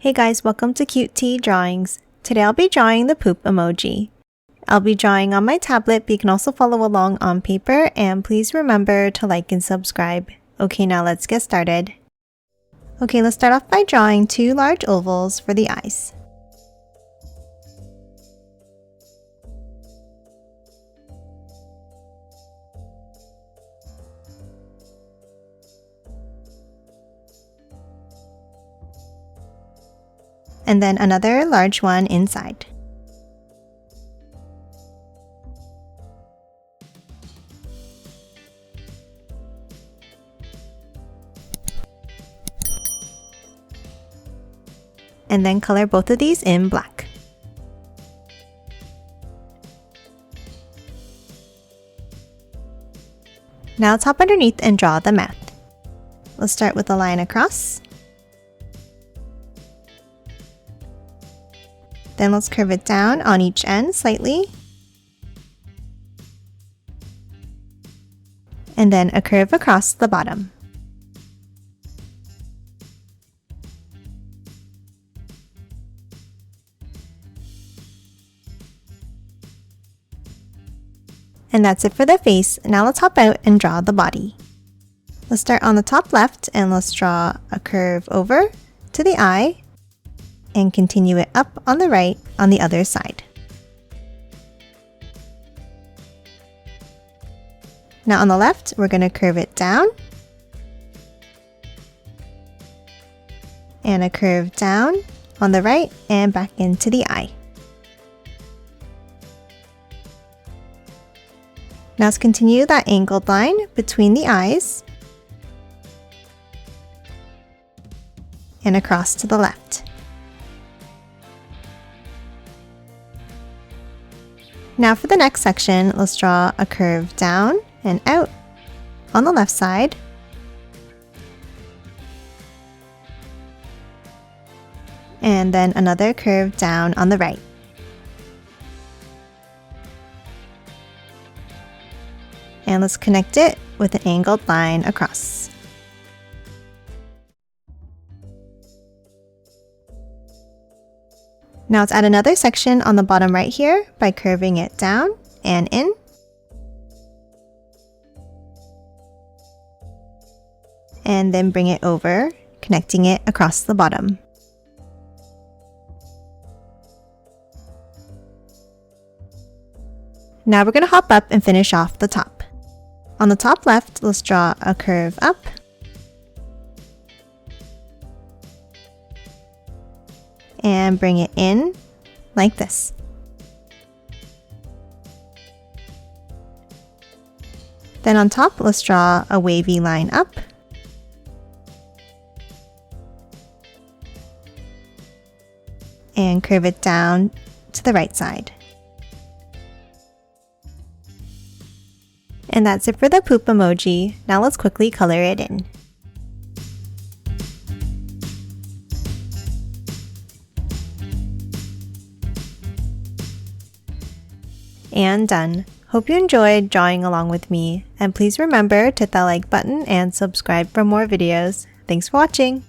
Hey guys, welcome to Cute Tea Drawings. Today I'll be drawing the poop emoji. I'll be drawing on my tablet, but you can also follow along on paper, and please remember to like and subscribe. Okay, now let's get started. Okay, let's start off by drawing two large ovals for the eyes. And then another large one inside. And then color both of these in black. Now let's hop underneath and draw the mouth. Let's start with a line across. Then let's curve it down on each end slightly. And then a curve across the bottom. And that's it for the face. Now let's hop out and draw the body. Let's start on the top left and let's draw a curve over to the eye and continue it up on the right on the other side. Now on the left, we're going to curve it down and a curve down on the right and back into the eye. Now let's continue that angled line between the eyes and across to the left. Now for the next section, let's draw a curve down and out on the left side. And then another curve down on the right. And let's connect it with an angled line across. Now let's add another section on the bottom right here by curving it down and in. And then bring it over, connecting it across the bottom. Now we're going to hop up and finish off the top. On the top left, let's draw a curve up. And bring it in like this. Then on top, let's draw a wavy line up. And curve it down to the right side. And that's it for the poop emoji. Now let's quickly color it in. And done. Hope you enjoyed drawing along with me, and please remember to hit that like button and subscribe for more videos. Thanks for watching!